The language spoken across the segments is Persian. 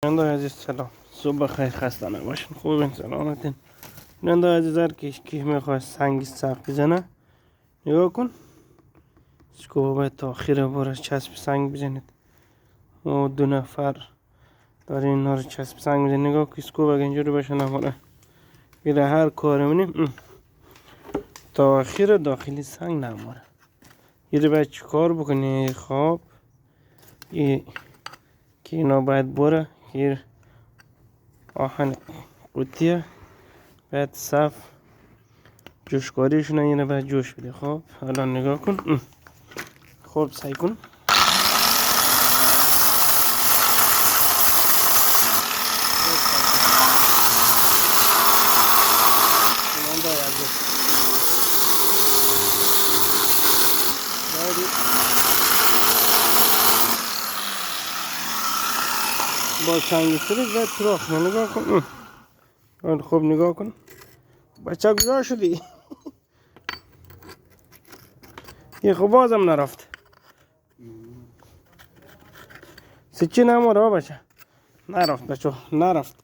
بیننده عزیز سلام، صبح بخیر، خسته نباشین، خوبین، سلامتین. بیننده عزیز هر کی میخواد سنگ سقف بزنه نگاه کن، اسکوبا باید تا آخر بار چسب سنگ بزنید. ما 2 نفر داریم اینا رو چسب سنگ بزنید. نگاه کن اسکوبا اینجوری باشه نماره، میره هر کار منیم تا آخر داخلی سنگ نماره. یه باید چی کار بکنی؟ خواب که اینا باید بره که آهن قوطیه باید صف جوشکاریشون اینه باید جوش بده. خب حالا نگاه کن، خوب سعی کن. با سنگ سرش باید تراخ نگاه کن. خوب نگاه کن، بچه کجا شدی؟ یه خب بازم نرفت. سچی نماره بچه، نرفت بچه، نرفت.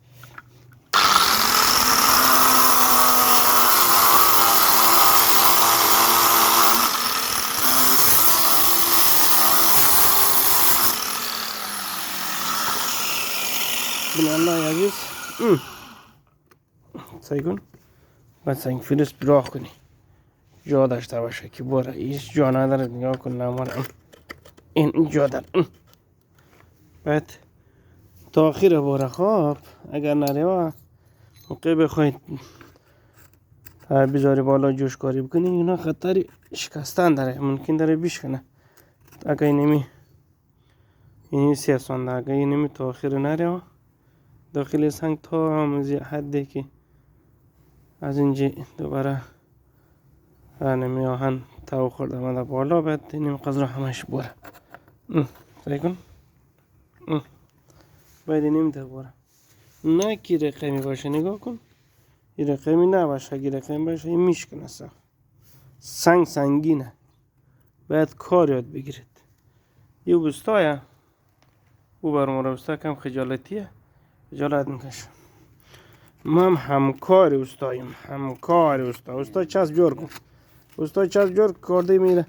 بیننده عزیز سعی کن باید سنگ فرست براخ کنی، جا داشته باشه که باره. ایش جا نداره، نگاه کن نماره این جا داره. باید تا آخر باره. خواب اگر نره موقع بخواید بذاری بالا جوشکاری بکنی اینا خطر شکستن داره، ممکن داره بشکنه. اگر اینی سیاسانده، اگر اینمی تا آخر نره داخل سنگ تا همزی حدی که از اینجا دوباره نمی آهن تاو خورده آمده بالا، باید اینم قضا همش بره. سعی کن باید اینم در بره، نه که رقمی باشه. نگاه کن این رقمی نباشه، اگه رقمی باشه این میشکنه. سنگ سنگینه، باید کار یاد بگیرید. یه بستایه او بر ما راستا کم خجالتیه، خجالت میکشه. ما هم همکار استاییم، همکار استا چسب جور کن. استا چسب جور کرده میره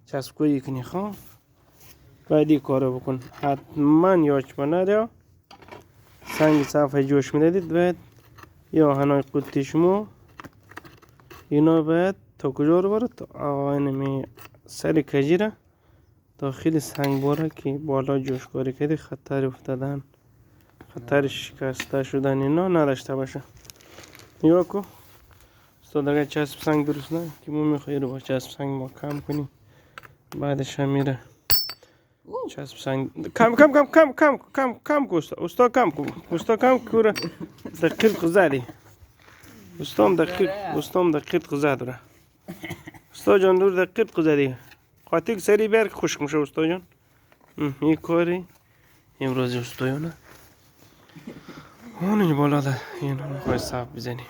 چسب کویی کنی. خواه باید این کارو بکن حتما. یاچ نره سنگ صفحه جوش میدادید باید یا آهنای قوطی شما اینا باید تا کجا رو بره؟ تا آهن سر کجیره داخل سنگ باره که بالا جوشکاری کردی خطر افتادن، خطر شکسته شدن اینا نداشته باشه. نگاه کن استاد اگر چسب سنگ درست نه که ما میخوایی رو با چسب سنگ ما کم کنیم، بعدش هم میره چسب سنگ کم کم کم کم کم کم کم کن. استاد کم کن، استاد کم کن. دقیق زدی استام، دقیق زد را استاد جان، دور دقیق زدی خاطر سری برگ خشک میشه. استاد جان این کاری امروز استاد نه اون بالا ده این میخوای صاف بزنی.